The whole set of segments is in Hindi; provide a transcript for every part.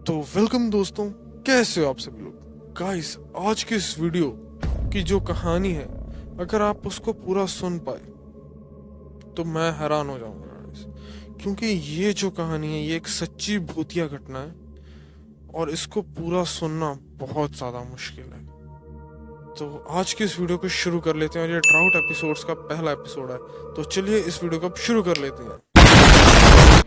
तो वेलकम दोस्तों, कैसे हो आप सभी लोग। गाइस, आज की इस वीडियो की जो कहानी है, अगर आप उसको पूरा सुन पाए तो मैं हैरान हो जाऊंगा गाइस, क्योंकि ये जो कहानी है ये एक सच्ची भूतिया घटना है और इसको पूरा सुनना बहुत ज़्यादा मुश्किल है। तो आज की इस वीडियो को शुरू कर लेते हैं और ये ड्राउट एपिसोड्स का पहला एपिसोड है। तो चलिए इस वीडियो को अब शुरू कर लेते हैं।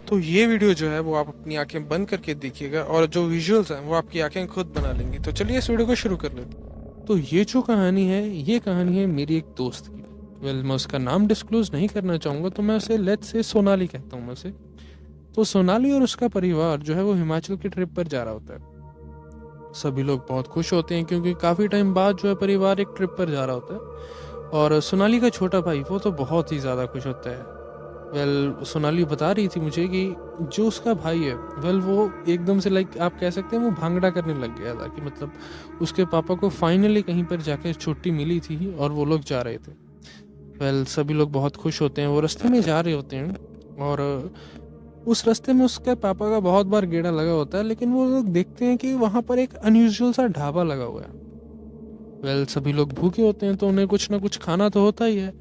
तो ये वीडियो जो है वो आप अपनी आंखें बंद करके देखिएगा और जो विजुअल्स हैं वो आपकी आंखें खुद बना लेंगी। तो चलिए इस वीडियो को शुरू कर लेते हैं। तो ये जो कहानी है ये कहानी है मेरी एक दोस्त की। मैं उसका नाम डिस्क्लोज नहीं करना चाहूँगा, तो मैं उसे लेट्स से सोनाली कहता हूँ मैं उसे। तो सोनाली और उसका परिवार जो है वो हिमाचल की ट्रिप पर जा रहा होता है। सभी लोग बहुत खुश होते हैं क्योंकि काफ़ी टाइम बाद जो है परिवार एक ट्रिप पर जा रहा होता है। और सोनाली का छोटा भाई वो तो बहुत ही ज़्यादा खुश होता है। सोनाली बता रही थी मुझे कि जो उसका भाई है वो एकदम से आप कह सकते हैं वो भांगड़ा करने लग गया था कि मतलब उसके पापा को फाइनली कहीं पर जाके छुट्टी मिली थी और वो लोग जा रहे थे। सभी लोग बहुत खुश होते हैं। वो रास्ते में जा रहे होते हैं और उस रास्ते में उसके पापा का बहुत बार गेड़ा लगा होता है, लेकिन वो लोग देखते हैं कि वहाँ पर एक अनयूजुअल सा ढाबा लगा हुआ है। सभी लोग भूखे होते हैं तो उन्हें कुछ ना कुछ खाना तो होता ही है,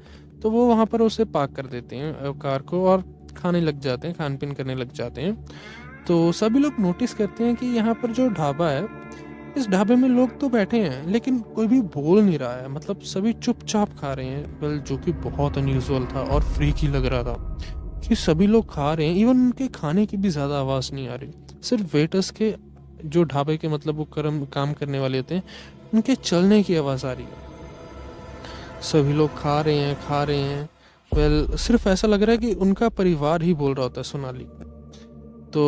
तो वो वहाँ पर उसे पार्क कर देते हैं कार को और खाने लग जाते हैं, खान पीन करने लग जाते हैं। तो सभी लोग नोटिस करते हैं कि यहाँ पर जो ढाबा है, इस ढाबे में लोग तो बैठे हैं लेकिन कोई भी बोल नहीं रहा है, मतलब सभी चुपचाप खा रहे हैं। जो कि बहुत अनयूजुअल था और फ्रीकी लग रहा था कि सभी लोग खा रहे हैं, इवन उनके खाने की भी ज़्यादा आवाज़ नहीं आ रही। सिर्फ वेटर्स के जो ढाबे के मतलब वो काम करने वाले होते हैं उनके चलने की आवाज़ आ रही है। सभी लोग खा रहे हैं। सिर्फ ऐसा लग रहा है कि उनका परिवार ही बोल रहा होता है सोनाली। तो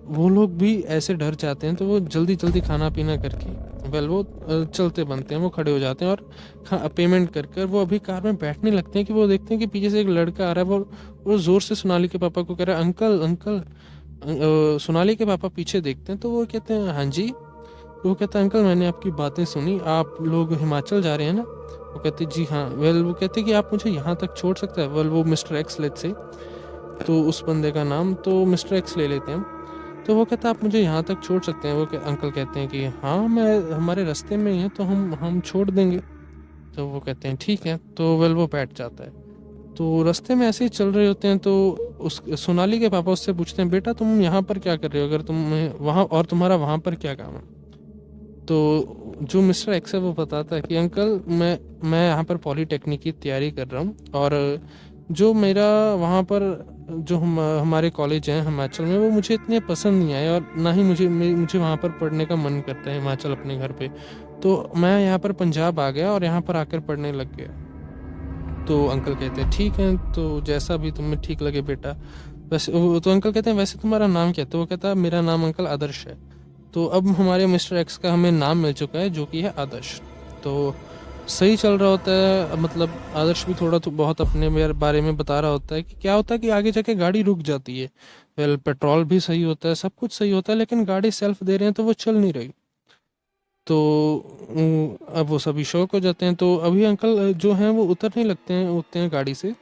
वो लोग भी ऐसे डर जाते हैं, तो वो जल्दी जल्दी खाना पीना करके वो चलते बनते हैं, वो खड़े हो जाते हैं और पेमेंट कर वो अभी कार में बैठने लगते हैं कि वो देखते हैं कि पीछे से एक लड़का आ रहा है। वो ज़ोर से सोनाली के पापा को कह रहा है, अंकल अंकल। सोनाली के पापा पीछे देखते हैं तो वो कहते हैं हाँ जी। तो वो कहता है अंकल मैंने आपकी बातें सुनी, आप लोग हिमाचल जा रहे हैं ना। वो कहते जी हाँ। वो कहते कि आप मुझे यहाँ तक छोड़ सकते हैं। वो मिस्टर एक्स लेट से, तो उस बंदे का नाम तो मिस्टर एक्स ले लेते हैं। तो वो कहता आप मुझे यहाँ तक छोड़ सकते हैं। अंकल कहते हैं कि हाँ मैं हमारे रास्ते में ही है तो हम छोड़ देंगे। तो वो कहते हैं ठीक है। तो वो बैठ जाता है। तो रास्ते में ऐसे ही चल रहे होते हैं तो उस सोनाली के पापा उससे पूछते हैं बेटा तुम यहाँ पर क्या कर रहे हो, अगर तुम वहाँ और तुम्हारा वहाँ पर क्या काम है। तो जो मिस्टर एक्स है वो बताता है कि अंकल मैं यहाँ पर पॉलीटेक्निक की तैयारी कर रहा हूँ और जो मेरा वहाँ पर जो हमारे कॉलेज हैं हिमाचल में वो मुझे इतने पसंद नहीं आए और ना ही मुझे वहाँ पर पढ़ने का मन करता है हिमाचल अपने घर पे। तो मैं यहाँ पर पंजाब आ गया और यहाँ पर आकर पढ़ने लग गया। तो अंकल कहते हैं ठीक है, तो जैसा भी तुम्हें ठीक लगे बेटा। वैसे तो अंकल कहते हैं वैसे तुम्हारा नाम क्या है। तो वो कहता है मेरा नाम अंकल आदर्श है। तो अब हमारे मिस्टर एक्स का हमें नाम मिल चुका है जो कि है आदर्श। तो सही चल रहा होता है, मतलब आदर्श भी थोड़ा तो बहुत अपने बारे में बता रहा होता है कि क्या होता है कि आगे जाके गाड़ी रुक जाती है। पेट्रोल भी सही होता है, सब कुछ सही होता है, लेकिन गाड़ी सेल्फ दे रहे हैं तो वो चल नहीं रही। तो अब वो सभी शौक हो जाते हैं। तो अभी अंकल जो हैं वो उतरने उतरते हैं गाड़ी से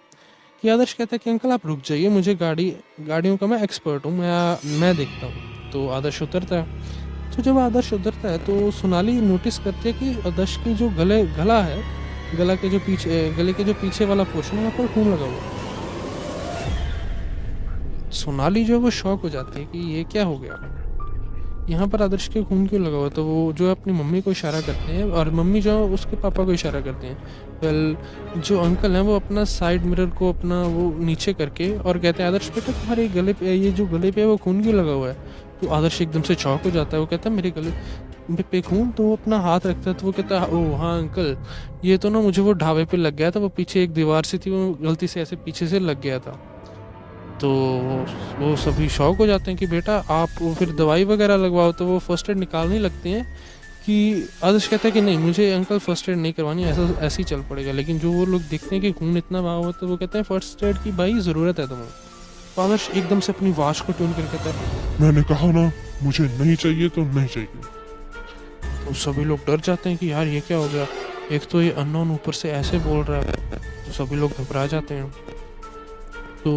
कि आदर्श कहता है कि अंकल आप रुक जाइए, मुझे गाड़ियों का मैं एक्सपर्ट हूँ, मैं देखता हूँ। तो आदर्श उतरता है। तो जब आदर्श उतरता है तो सोनाली नोटिस करती है कि आदर्श की जो गला है, गले के जो पीछे वाला पोर्शन है वहाँ पर खून लगा हुआ है। सोनाली जो है वो शॉक हो जाती है कि ये क्या हो गया, यहाँ पर आदर्श के खून क्यों लगा हुआ। तो वो जो अपनी मम्मी को इशारा करते हैं और मम्मी जो उसके पापा को इशारा करते हैं। जो अंकल हैं वो अपना साइड मिरर को अपना वो नीचे करके और कहते हैं आदर्श बेटा तुम्हारे गले पे ये जो गले पे है वो खून क्यों लगा हुआ है। तो आदर्श एकदम से चौंक हो जाता है। वो कहता है मेरे गले पे खून। तो वो अपना हाथ रखता है तो वो कहता है ओह हाँ अंकल, ये तो ना मुझे वो ढाबे पे लग गया था, वो पीछे एक दीवार से थी, वो गलती से ऐसे पीछे से लग गया था। तो वो सभी शौक हो जाते हैं कि बेटा आप वो फिर दवाई वगैरह लगवाओ। तो वो फर्स्ट एड निकालने लगते हैं कि आदर्श कहता है कि नहीं मुझे अंकल फर्स्ट एड नहीं करवानी, ऐसे ही चल पड़ेगा। लेकिन जो वो लोग देखते हैं कि खून इतना बहा हुआ तो वो कहते हैं फर्स्ट एड की भाई ज़रूरत है तुम्हें। तो आदर्श एकदम से अपनी आवाज को ट्यून करके कहता है मैंने कहा ना मुझे नहीं चाहिए तो नहीं चाहिए। तो सभी लोग डर जाते हैं कि यार ये क्या हो गया, एक तो ये अननोन ऊपर से ऐसे बोल रहा है। तो सभी लोग घबरा जाते हैं। तो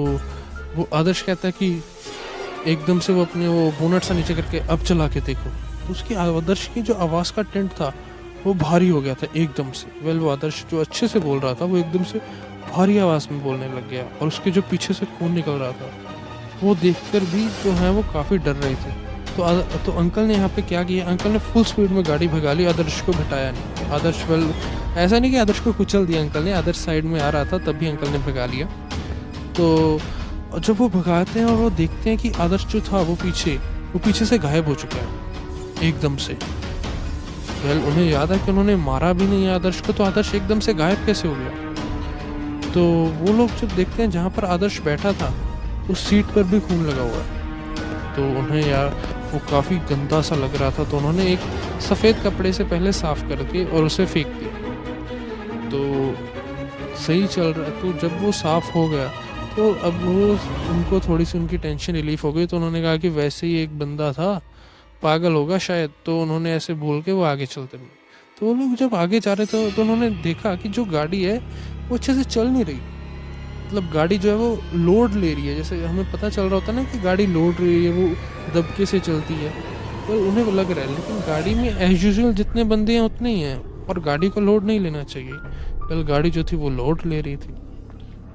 वो आदर्श कहता है कि एकदम से वो अपने वो बोनट सा नीचे करके अब चला के देखो, तो उसकी आदर्श की जो आवाज़ का टेंट था वो भारी हो गया था एकदम से। वो आदर्श जो अच्छे से बोल रहा था वो एकदम से भारी आवाज़ में बोलने लग गया, और उसके जो पीछे से खून निकल रहा था वो देखकर भी जो है वो काफ़ी डर रहे थे। तो अंकल ने यहाँ पे क्या किया, अंकल ने फुल स्पीड में गाड़ी भगा ली, आदर्श को हटाया नहीं। आदर्श ऐसा नहीं कि आदर्श को कुचल दिया अंकल ने, आदर्श साइड में आ रहा था तभी अंकल ने भगा लिया। तो जब वो भगाते हैं और वो देखते हैं कि आदर्श जो था वो पीछे से गायब हो चुका है एकदम से। उन्हें याद है कि उन्होंने मारा भी नहीं है आदर्श को, तो आदर्श एकदम से गायब कैसे हो गया। तो वो लोग जब देखते हैं जहाँ पर आदर्श बैठा था उस सीट पर भी खून लगा हुआ है, तो उन्हें यार वो काफ़ी गंदा सा लग रहा था। तो उन्होंने एक सफ़ेद कपड़े से पहले साफ करके और उसे फेंक दिया। तो सही चल रहा, तो जब वो साफ हो गया तो अब वो उनको थोड़ी सी उनकी टेंशन रिलीफ हो गई। तो उन्होंने कहा कि वैसे ही एक बंदा था, पागल होगा शायद, तो उन्होंने ऐसे बोल के वो आगे चलते गए। तो वो लोग जब आगे जा रहे थे तो उन्होंने देखा कि जो गाड़ी है वो अच्छे से चल नहीं रही, मतलब गाड़ी जो है वो लोड ले रही है। जैसे हमें पता चल रहा होता है ना कि गाड़ी लोड रही है, वो दबके से चलती है, तो उन्हें लग रहा है। लेकिन गाड़ी में एज यूजुअल जितने बंदे हैं उतने ही हैं, और गाड़ी को लोड नहीं लेना चाहिए। गाड़ी जो थी वो लोड ले रही थी।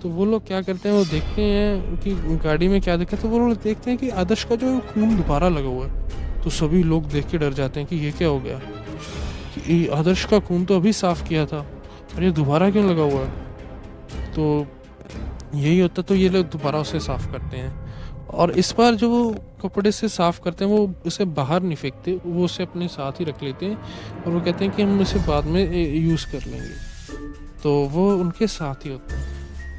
तो वो लोग क्या करते हैं, वो देखते हैं कि गाड़ी में क्या दिक्कत है। तो वो लोग देखते हैं कि आदर्श का जो खून दोबारा लगा हुआ है। तो सभी लोग देख के डर जाते हैं कि ये क्या हो गया, कि आदर्श का खून तो अभी साफ किया था और ये दोबारा क्यों लगा हुआ है। तो यही होता, तो ये लोग दोबारा उसे साफ करते हैं, और इस बार जो वो कपड़े से साफ करते हैं वो उसे बाहर नहीं फेंकते, वो उसे अपने साथ ही रख लेते हैं, और वो कहते हैं कि हम इसे बाद में यूज़ कर लेंगे। तो वो उनके साथ ही होते हैं।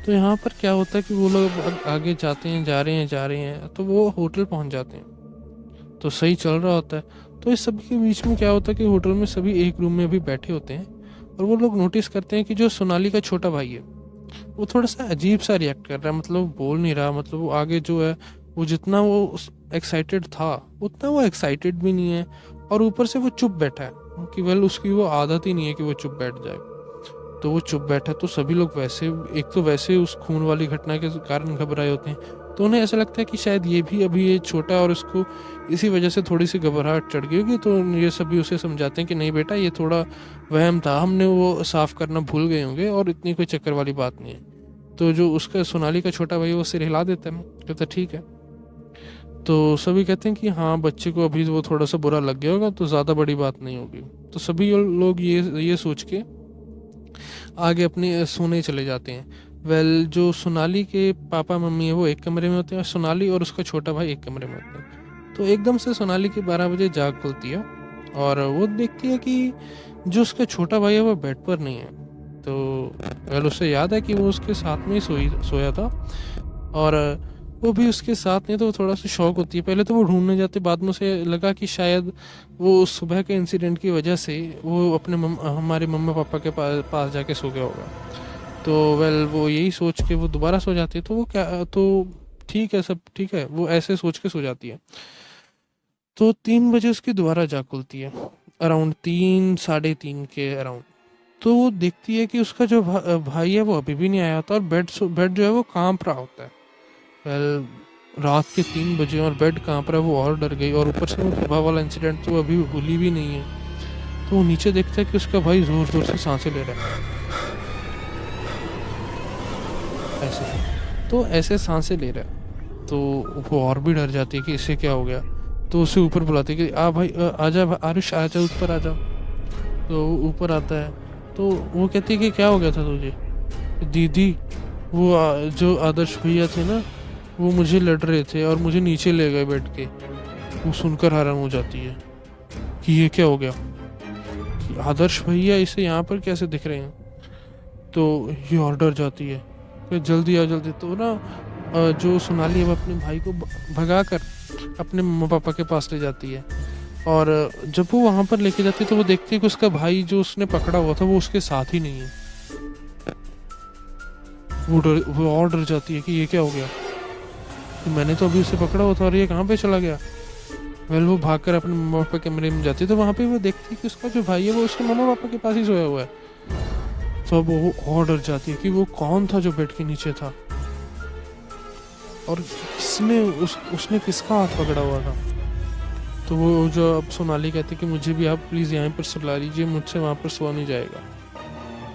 तो यहाँ पर क्या होता है कि वो लोग आगे जाते हैं, जा रहे हैं, तो वो होटल पहुँच जाते हैं। तो सही चल रहा होता है। तो इस सब के बीच में क्या होता है कि होटल में सभी एक रूम में भी बैठे होते हैं, और वो लोग नोटिस करते हैं कि जो सोनाली का छोटा भाई है वो थोड़ा सा अजीब सा रिएक्ट कर रहा है, मतलब बोल नहीं रहा, मतलब वो आगे जो है वो जितना वो एक्साइटेड था उतना वो एक्साइटेड भी नहीं है, और ऊपर से वो चुप बैठा है कि उसकी वो आदत ही नहीं है कि वो चुप बैठ जाए। तो वो चुप बैठा, तो सभी लोग वैसे उस खून वाली घटना के कारण घबराए होते हैं। तो उन्हें ऐसा लगता है कि शायद ये भी अभी ये छोटा और इसको इसी वजह से थोड़ी सी घबराहट चढ़ गई होगी। तो ये सभी उसे समझाते हैं कि नहीं बेटा, ये थोड़ा वहम था, हमने वो साफ करना भूल गए होंगे और इतनी कोई चक्कर वाली बात नहीं है। तो जो उसका सोनाली का छोटा भाई वो सिर हिला देता है, कहता ठीक है। तो सभी कहते हैं कि हाँ, बच्चे को अभी वो थोड़ा सा बुरा लग गया होगा, तो ज़्यादा बड़ी बात नहीं होगी। तो सभी लोग ये सोच के आगे अपने सोने चले जाते हैं। जो सोनाली के पापा मम्मी है वो एक कमरे में होते हैं, और सोनाली और उसका छोटा भाई एक कमरे में होते हैं। तो एकदम से सोनाली की 12 बजे जाग खुलती है, और वो देखती है कि जो उसका छोटा भाई है वो बेड पर नहीं है। तो उसे याद है कि वो उसके साथ में ही सोया था, और वो भी उसके साथ नहीं, तो वो थोड़ा सा शौक होती है। पहले तो वो ढूंढने जाते, बाद में उसे लगा कि शायद वो सुबह के इंसिडेंट की वजह से वो अपने हमारे मम्मा पापा के पास जाके सो गया होगा। तो वो यही सोच के वो दोबारा सो जाती है। तो वो क्या, तो ठीक है, सब ठीक है, वो ऐसे सोच के सो जाती है। तो 3 बजे उसकी दोबारा जाग खुलती है, अराउंड 3 साढ़े 3 के अराउंड। तो वो देखती है कि उसका जो भाई है वो अभी भी नहीं आया होता, और बेड जो है वो कांप रहा होता है। रात के 3 बजे और बेड कांप रहा है, वो और डर गई, और ऊपर से वो सुबह वाला इंसिडेंट तो अभी भूली भी नहीं है। तो वो नीचे देखता है कि उसका भाई जोर जोर से सांसें ले रहा है, ऐसे सांसें ले रहा है। तो वो और भी डर जाती है कि इससे क्या हो गया। तो उसे ऊपर बुलाती है कि भाई आजा आरुष, आजा ऊपर आजा। तो वो ऊपर आता है, तो वो कहती है कि क्या हो गया था तुझे। दीदी, वो जो आदर्श भैया थे ना, वो मुझे लड़ रहे थे और मुझे नीचे ले गए बैठ के। वो सुनकर हैरान हो जाती है कि ये क्या हो गया, कि आदर्श भैया इसे यहाँ पर कैसे दिख रहे हैं। तो ये और डर जाती है कि जल्दी आ जल्दी। तो ना जो सोनाली है वो अपने भाई को भगा कर अपने मम्मा पापा के पास ले जाती है, और जब वो वहाँ पर लेके जाती है तो वो देखती है कि उसका भाई जो उसने पकड़ा हुआ था वो उसके साथ ही नहीं है। वो और डर जाती है कि ये क्या हो गया, तो मैंने तो अभी उसे पकड़ा हुआ था और ये कहाँ पे चला गया। वो भागकर अपने मम्मा पापा के कमरे में जाती है, तो वहाँ पे वो देखती है कि उसका जो भाई है वो उसके मम्मा पापा के पास ही सोया हुआ है। तो अब वो और डर जाती है कि वो कौन था जो बेड के नीचे था, और उसने किसका हाथ पकड़ा हुआ था। तो वो जो अब सोनाली कहती कि मुझे भी आप प्लीज़ यहाँ पर सुला लीजिए, मुझसे वहाँ पर सोआ नहीं जाएगा।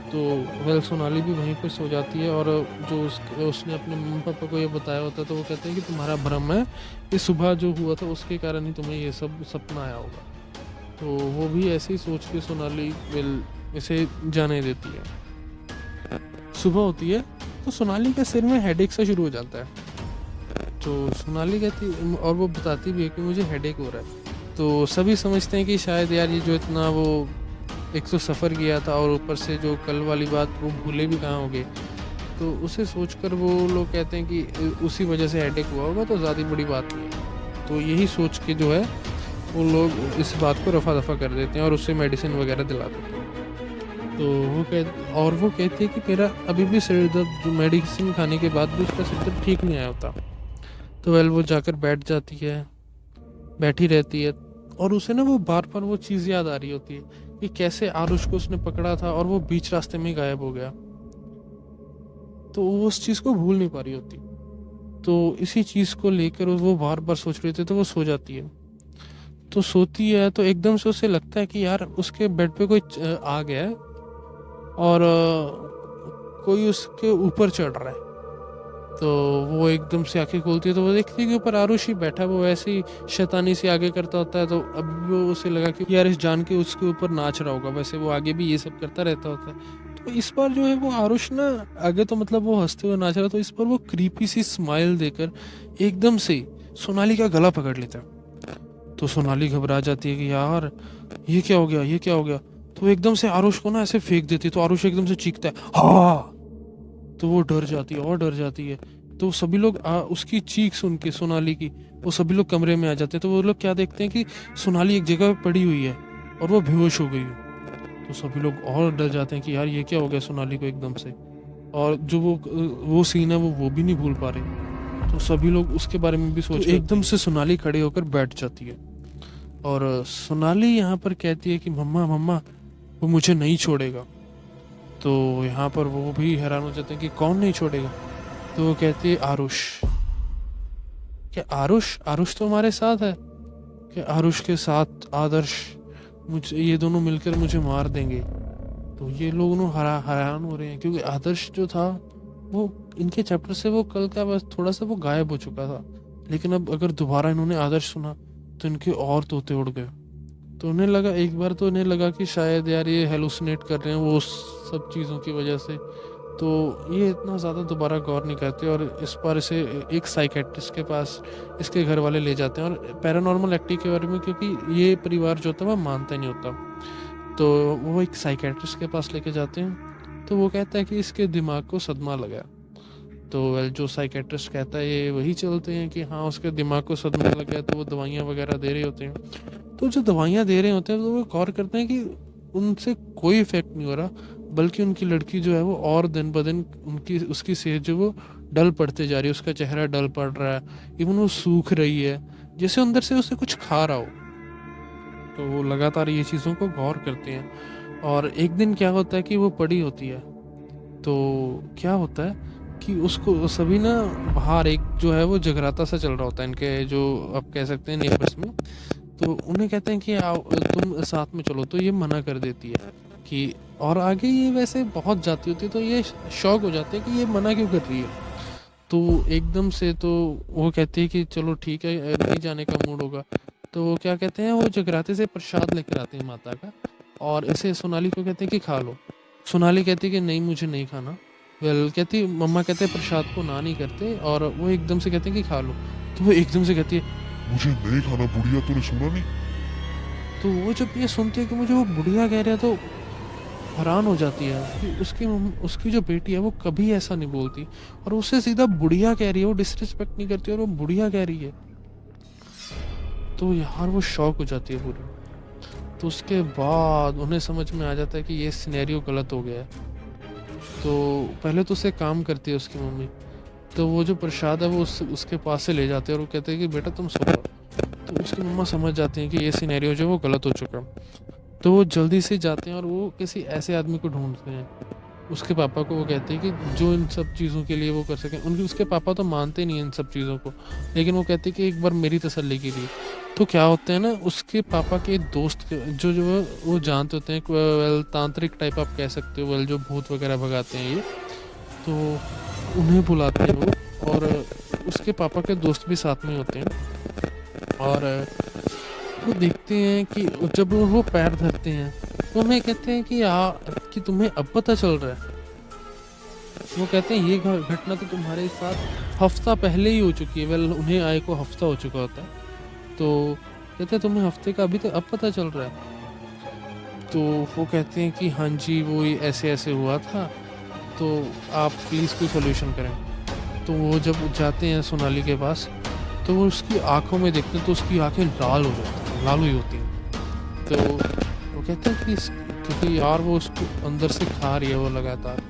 तो वेल सोनाली भी वहीं पर सो जाती है, और जो उसने अपने मम्मी पापा को ये बताया होता है तो वो कहते हैं कि तुम्हारा भ्रम है, ये सुबह जो हुआ था उसके कारण ही तुम्हें ये सब सपना आया होगा। तो वो भी ऐसे ही सोच के सोनाली वेल इसे जाने देती है। सुबह होती है तो सोनाली के सिर में हेडेक सा शुरू हो जाता है। तो सोनाली कहती, और वो बताती भी है कि मुझे हेडेक हो रहा है। तो सभी समझते हैं कि शायद यार ये जो इतना वो एक तो सफ़र किया था और ऊपर से जो कल वाली बात वो भूले भी कहाँ होंगे, तो उसे सोचकर वो लोग कहते हैं कि उसी वजह से हेडेक हुआ होगा, तो ज़्यादा बड़ी बात नहीं है। तो यही सोच के जो है वो लोग इस बात को रफा दफा कर देते हैं और उससे मेडिसिन वगैरह दिला देते हैं। तो वो कहती है कि मेरा अभी भी सिर दर्द, जो मेडिसिन खाने के बाद भी उसका सिर दर्द ठीक नहीं आया होता। तो वेल वो जाकर बैठी रहती है, और उसे ना वो बार बार वो चीज़ याद आ रही होती है कि कैसे आरुष को उसने पकड़ा था और वो बीच रास्ते में गायब हो गया। तो वो उस चीज़ को भूल नहीं पा रही होती। तो इसी चीज़ को लेकर वो बार बार सोच रही थी, तो वो सो जाती है। तो सोती है तो एकदम से उसे लगता है कि यार उसके बेड पे कोई आ गया है और कोई उसके ऊपर चढ़ रहा है। तो वो एकदम से आंखें खोलती है तो वो देखती है कि ऊपर आरुष ही बैठा है। वो ऐसे ही शैतानी से आगे करता होता है। तो अब वो उसे लगा कि यार इस जान के उसके ऊपर नाच रहा होगा, वैसे वो आगे भी ये सब करता रहता होता है। तो इस बार जो है वो आरुष ना आगे तो मतलब वो हंसते हुए नाच रहा, तो इस बार वो क्रीपी सी स्माइल देकर एकदम से सोनाली का गला पकड़ लेता है। तो सोनाली घबरा जाती है कि यार ये क्या हो गया। तो एकदम से आरुष को ना ऐसे फेंक देती है। तो आरुष एकदम से चीखता है हाँ। तो वो डर जाती है। तो सभी लोग उसकी चीख सुन के सोनाली की, वो सभी लोग कमरे में आ जाते हैं। तो वो लोग क्या देखते हैं कि सोनाली एक जगह पे पड़ी हुई है और वो बेहोश हो गई है। तो सभी लोग और डर जाते हैं कि यार ये क्या हो गया सोनाली को एकदम से। और जो वो सीन है वो भी नहीं भूल पा रहे। तो सभी लोग उसके बारे में भी सोच एकदम से सोनाली खड़े होकर बैठ जाती है, और सोनाली यहाँ पर कहती है कि मम्मा वो मुझे नहीं छोड़ेगा। तो यहाँ पर वो भी हैरान हो जाते हैं कि कौन नहीं छोड़ेगा। तो वो कहती है आरुष। क्या आरुष तो हमारे साथ है। क्या आरुष के साथ आदर्श, मुझे ये दोनों मिलकर मुझे मार देंगे। तो ये लोग हैरान हो रहे हैं क्योंकि आदर्श जो था वो इनके चैप्टर से वो कल का बस थोड़ा सा वो गायब हो चुका था। लेकिन अब अगर दोबारा इन्होंने आदर्श सुना तो इनके और तोते उड़ गए। तो उन्हें लगा कि शायद यार ये हेलुसिनेट कर रहे हैं वो सब चीज़ों की वजह से। तो ये इतना ज़्यादा दोबारा गौर नहीं करते और इस बार इसे एक साइकेट्रिस्ट के पास इसके घर वाले ले जाते हैं, और पैरानॉर्मल एक्टिविटी के बारे में, क्योंकि ये परिवार जो होता है वह मानता ही नहीं होता। तो वो एक साइकेट्रिस्ट के पास लेके जाते हैं। तो वो कहता है कि इसके दिमाग को सदमा लगा। तो वेल जो साइकेट्रिस्ट कहता है ये वही चलते हैं कि हाँ उसके दिमाग को सदमा लग गया। तो वो दवाइयाँ वगैरह दे रहे होते हैं। तो जो दवाइयाँ दे रहे होते हैं तो वो गौर करते हैं कि उनसे कोई इफेक्ट नहीं हो रहा, बल्कि उनकी लड़की जो है वो और दिन ब दिन उसकी सेहत जो वो डल पड़ते जा रही है। उसका चेहरा डल पड़ रहा है, इवन वो सूख रही है जैसे अंदर से उसे कुछ खा रहा हो। तो वो लगातार ये चीज़ों को गौर करते हैं। और एक दिन क्या होता है कि वो पड़ी होती है। तो क्या होता है कि उसको सभी ना बाहर एक जो है वो जगराता सा चल रहा होता है इनके, जो आप कह सकते हैं नेबर्स में। तो उन्हें कहते हैं कि आओ तुम साथ में चलो। तो ये मना कर देती है कि, और आगे ये वैसे बहुत जाती होती है तो ये शौक हो जाते हैं कि ये मना क्यों कर रही है। तो एकदम से तो वो कहती है कि चलो ठीक है, नहीं जाने का मूड होगा। तो वो क्या कहते हैं, वो जगराते से प्रसाद लेकर आते हैं माता का, और इसे सोनाली को कहते हैं कि खा लो। सोनाली कहती है कि नहीं मुझे नहीं खाना। वेल कहती मम्मा कहते हैं प्रसाद को ना नहीं करते, और वो एकदम से कहते हैं कि खा लो। तो वो एकदम से कहती है मुझे नहीं खाना बुढ़िया, तूने सुना नहीं? तो वो जब ये सुनती है कि मुझे वो बुढ़िया कह रहा है तो हैरान हो जाती है कि उसकी जो बेटी है वो कभी ऐसा नहीं बोलती, और उससे सीधा बुढ़िया कह रही है। वो डिसरिस्पेक्ट नहीं करती और वो बुढ़िया कह रही है। तो यार वो शॉक हो जाती है पूरी। तो उसके बाद उन्हें समझ में आ जाता है कि ये सिनेरियो गलत हो गया है। तो पहले तो उसे काम करती है उसकी मम्मी। तो वो जो प्रसाद है वो उसके पास से ले जाते हैं और वो कहते हैं कि बेटा तुम सो जाओ। तो उसकी मम्मा समझ जाती हैं कि ये सिनेरियो जो वो गलत हो चुका। तो वो जल्दी से जाते हैं और वो किसी ऐसे आदमी को ढूंढते हैं उसके पापा को वो कहते हैं कि जो इन सब चीज़ों के लिए वो कर सकें। उनके उसके पापा तो मानते नहीं हैं इन सब चीज़ों को, लेकिन वो कहते हैं कि एक बार मेरी तसल्ली के लिए। तो क्या होता है ना, उसके पापा के दोस्त जो जो वो जानते होते हैं, वेल तांत्रिक टाइप आप कह सकते हो, वेल जो भूत वगैरह भगाते हैं ये, तो उन्हें बुलाते हैं वो, और उसके पापा के दोस्त भी साथ में होते हैं। और वो देखते हैं कि जब वो पैर धरते हैं तो हमें कहते हैं कि तुम्हें अब पता चल रहा है। वो कहते हैं ये घटना तो तुम्हारे साथ हफ्ता पहले ही हो चुकी है। वेल उन्हें आए को हफ्ता हो चुका होता है, तो कहते हैं तुम्हें हफ्ते का अभी तक अब पता चल रहा है। तो वो कहते हैं कि हाँ जी, वो ऐसे ऐसे हुआ था, तो आप प्लीज़ कोई सोल्यूशन करें। तो वो जब जाते हैं सोनाली के पास, तो वो उसकी आंखों में देखते हैं तो उसकी आंखें लाल हो जाती हैं, लाल हुई होती हैं। तो वो कहते हैं कि क्योंकि यार वो उसको अंदर से खा रही है वो लगातार,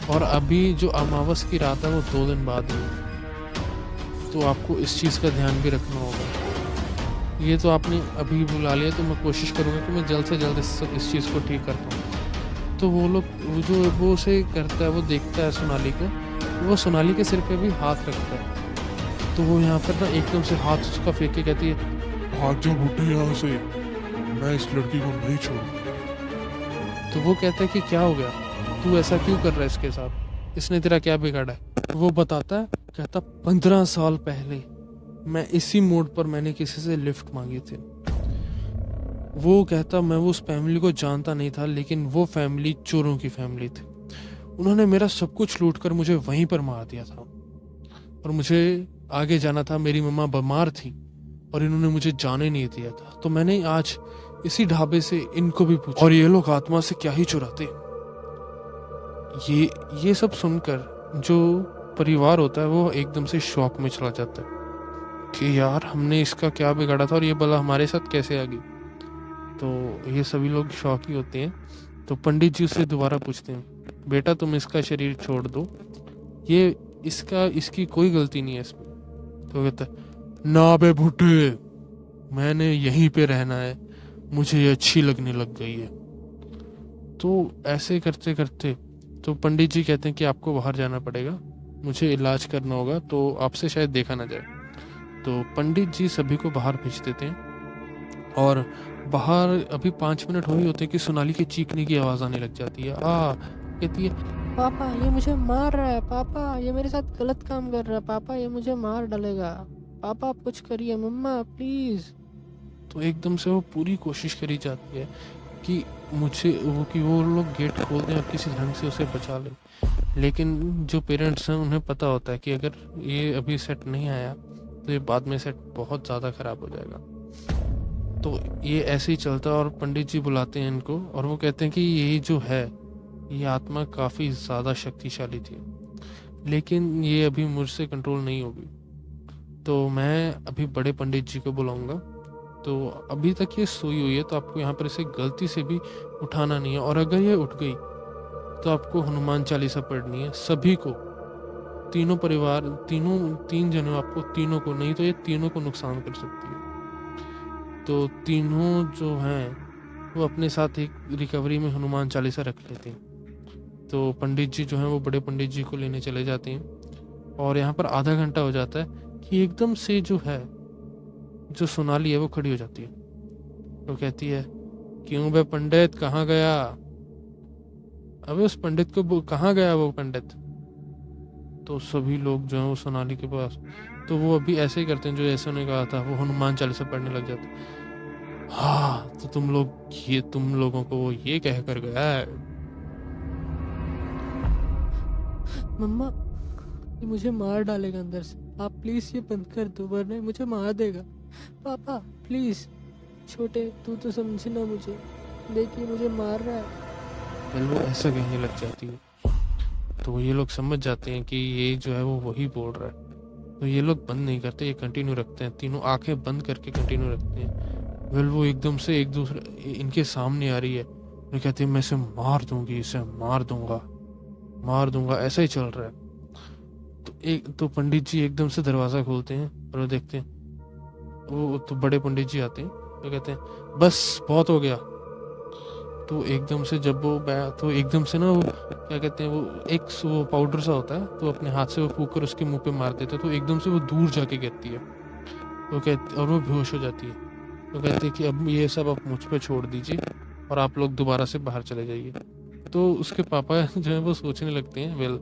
और अभी जो अमावस की रात है वो 2 दिन बाद ही है। तो आपको इस चीज़ का ध्यान भी रखना होगा। ये तो आपने अभी बुला लिया, तो मैं कोशिश करूँगा कि मैं जल्द से जल्द इस चीज़ को ठीक कर पाऊँ। तो वो लोग वो उसे करता है, वो देखता है सोनाली को, वो सोनाली के सिर पे भी हाथ रखता है। तो वो यहाँ पर ना एकदम से हाथ उसका फेंक के कहती है, भाग जा बुड्ढे यहाँ से, मैं इस लड़की को नहीं छोड़ूंगा। तो वो कहता है कि क्या हो गया, तू ऐसा क्यों कर रहा है इसके साथ, इसने तेरा क्या बिगाड़ा है। वो बताता है, कहता 15 साल पहले मैं इसी मोड़ पर मैंने किसी से लिफ्ट मांगी थी। वो कहता मैं वो उस फैमिली को जानता नहीं था, लेकिन वो फैमिली चोरों की फैमिली थी। उन्होंने मेरा सब कुछ लूट कर मुझे वहीं पर मार दिया था, और मुझे आगे जाना था। मेरी मम्मा बीमार थी और इन्होंने मुझे जाने नहीं दिया था। तो मैंने आज इसी ढाबे से इनको भी पूछा, और ये लोग आत्मा से क्या ही चुराते। ये सब सुनकर जो परिवार होता है वो एकदम से शॉक में चला जाता है कि यार हमने इसका क्या बिगाड़ा था और ये भला हमारे साथ कैसे आ गई। तो ये सभी लोग शॉक ही होते हैं। तो पंडित जी उससे दोबारा पूछते हैं, बेटा तुम इसका शरीर छोड़ दो, ये इसकी कोई गलती नहीं है इसमें। तो कहता है, ना बे भुट्टे, मैंने यहीं पे रहना है, मुझे ये अच्छी लगने लग गई है। तो ऐसे करते करते तो पंडित जी कहते हैं कि आपको बाहर जाना पड़ेगा, मुझे इलाज करना होगा, तो आपसे शायद देखा ना जाए। तो पंडित जी सभी को बाहर भेज देते हैं, और बाहर अभी 5 मिनट हो ही होते हैं कि सोनाली के चीखने की आवाज़ आने लग जाती है। कहती है, पापा ये मुझे मार रहा है, पापा ये मेरे साथ गलत काम कर रहा है, पापा ये मुझे मार डालेगा, पापा आप कुछ करिए, मम्मा प्लीज। तो एकदम से वो पूरी कोशिश करी जाती है कि वो लोग गेट खोल दें और किसी ढंग से उसे बचा लें। लेकिन जो पेरेंट्स हैं उन्हें पता होता है कि अगर ये अभी सेट नहीं आया तो ये बाद में सेट बहुत ज़्यादा ख़राब हो जाएगा। तो ये ऐसे ही चलता है, और पंडित जी बुलाते हैं इनको, और वो कहते हैं कि ये जो है ये आत्मा काफ़ी ज़्यादा शक्तिशाली थी, लेकिन ये अभी मुझसे कंट्रोल नहीं होगी। तो मैं अभी बड़े पंडित जी को बुलाऊंगा। तो अभी तक ये सोई हुई है, तो आपको यहाँ पर इसे गलती से भी उठाना नहीं है, और अगर ये उठ गई तो आपको हनुमान चालीसा पढ़नी है सभी को, तीन जनों, आपको तीनों को, नहीं तो ये तीनों को नुकसान कर सकती है। तो तीनों जो हैं वो अपने साथ एक रिकवरी में हनुमान चालीसा रख लेते हैं। तो पंडित जी जो हैं वो बड़े पंडित जी को लेने चले जाते हैं, और यहाँ पर आधा घंटा हो जाता है कि एकदम से जो सोनाली है वो खड़ी हो जाती है। वो कहती है, क्यों बे पंडित, कहाँ गया? अबे उस पंडित को कहाँ गया वो पंडित? तो सभी लोग जो हैं वो सोनाली के पास, तो वो अभी ऐसे ही करते हैं जो ऐसे ने कहा था, वो हनुमान चालीसा पढ़ने लग जाते हैं। हाँ, तो तुम लोगों को वो ये कह कर गया है। मम्मा ये मुझे मार डालेगा अंदर से, आप प्लीज ये बंद कर दो वरना मुझे मार देगा। पापा प्लीज, छोटे तू तो समझना मुझे, देखिए मुझे मार रहा है। फिर वो ऐसा कहने लग जाती है, तो ये लोग समझ जाते हैं कि ये जो है वो वही बोल रहा है। तो ये लोग बंद नहीं करते, ये कंटिन्यू रखते हैं, तीनों आंखें बंद करके कंटिन्यू रखते हैं। वेल वो एकदम से एक दूसरे इनके सामने आ रही है, वो कहते हैं मैं इसे मार दूंगी, इसे मार दूंगा, ऐसा ही चल रहा है। तो पंडित जी एकदम से दरवाजा खोलते हैं और वो देखते हैं, वो तो बड़े पंडित जी आते हैं, तो कहते हैं बस बहुत हो गया, तो एकदम से जब तो एकदम से ना वो क्या कहते हैं, वो पाउडर सा होता है, तो अपने हाथ से वो फूक कर उसके मुंह पे मार देते हैं, तो एकदम से वो दूर जाके गिरती है। तो कहते और वो बेहोश हो जाती है। तो कहते हैं कि अब ये सब आप मुझ पे छोड़ दीजिए और आप लोग दोबारा से बाहर चले जाइए। तो उसके पापा जो है वो सोचने लगते हैं, वेल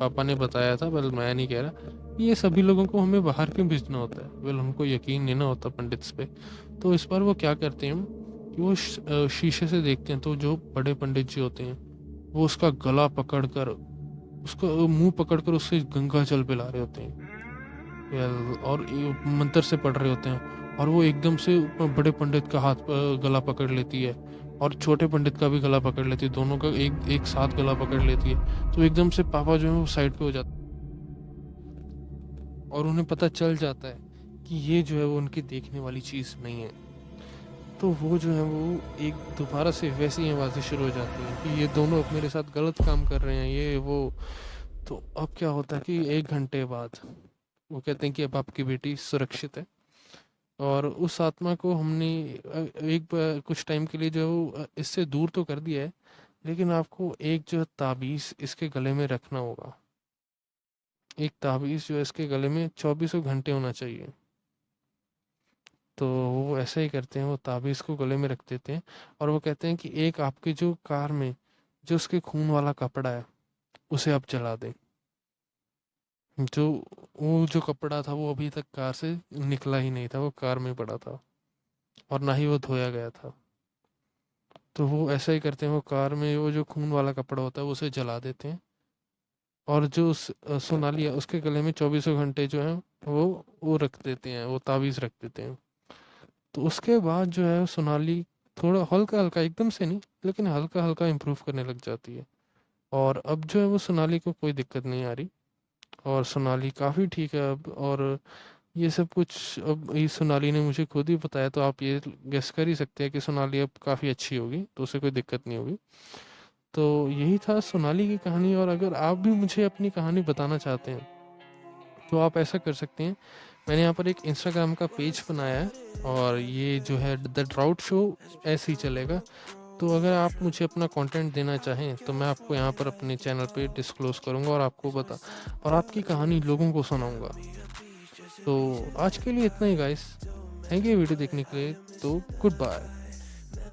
पापा ने बताया था, वेल मैं नहीं कह रहा, ये सभी लोगों को हमें बाहर क्यों भेजना होता है। वेल उनको यकीन नहीं ना होता पंडित्स पे। तो इस बार वो क्या करते हैं कि वो शीशे से देखते हैं, तो जो बड़े पंडित जी होते हैं वो उसका गला पकड़कर, उसका मुंह पकड़कर उससे गंगा जल पिला रहे होते हैं। और ये मंत्र से पढ़ रहे होते हैं, और वो एकदम से बड़े पंडित का गला पकड़ लेती है और छोटे पंडित का भी गला पकड़ लेती है, दोनों का एक साथ गला पकड़ लेती है। तो एकदम से पापा जो है वो साइड पे हो जाते और उन्हें पता चल जाता है कि ये जो है वो उनकी देखने वाली चीज़ नहीं है। तो वो जो है वो एक दोबारा से वैसी ही आवाज़ें शुरू हो जाती हैं कि ये दोनों अब मेरे साथ गलत काम कर रहे हैं, ये वो। तो अब क्या होता है कि 1 घंटे बाद वो कहते हैं कि अब आपकी बेटी सुरक्षित है, और उस आत्मा को हमने कुछ टाइम के लिए जो है वो इससे दूर तो कर दिया है, लेकिन आपको एक जो है ताबीज़ इसके गले में रखना होगा। एक ताबीज़ जो है इसके गले में 24 घंटे होना चाहिए। तो वो ऐसा ही करते हैं, वो ताबीज़ को गले में रख देते हैं, और वो कहते हैं कि एक आपके जो कार में जो उसके खून वाला कपड़ा है उसे आप जला दें। जो वो जो कपड़ा था वो अभी तक कार से निकला ही नहीं था, वो कार में पड़ा था और ना ही वो धोया गया था। तो वो ऐसा ही करते हैं, वो कार में वो जो खून वाला कपड़ा होता है वो उसे जला देते हैं, और जो सोनाली है उसके गले में 24 घंटे जो है वो रख देते हैं, वो ताबीज़ रख देते हैं। तो उसके बाद जो है सोनाली थोड़ा हल्का हल्का, एकदम से नहीं लेकिन हल्का हल्का इम्प्रूव करने लग जाती है, और अब जो है वो सोनाली को कोई दिक्कत नहीं आ रही, और सोनाली काफ़ी ठीक है अब। और ये सब कुछ अब ये सोनाली ने मुझे खुद ही बताया, तो आप ये गेस कर ही सकते हैं कि सोनाली अब काफ़ी अच्छी होगी, तो उसे कोई दिक्कत नहीं होगी। तो यही था सोनाली की कहानी। और अगर आप भी मुझे अपनी कहानी बताना चाहते हैं तो आप ऐसा कर सकते हैं, मैंने यहाँ पर एक इंस्टाग्राम का पेज बनाया है, और ये जो है द ड्राउट शो ऐसे ही चलेगा। तो अगर आप मुझे अपना कंटेंट देना चाहें तो मैं आपको यहाँ पर अपने चैनल पे डिस्क्लोज करूँगा और आपको और आपकी कहानी लोगों को सुनाऊँगा। तो आज के लिए इतना ही गाइस, थैंक यू वीडियो देखने के लिए। तो गुड बाय।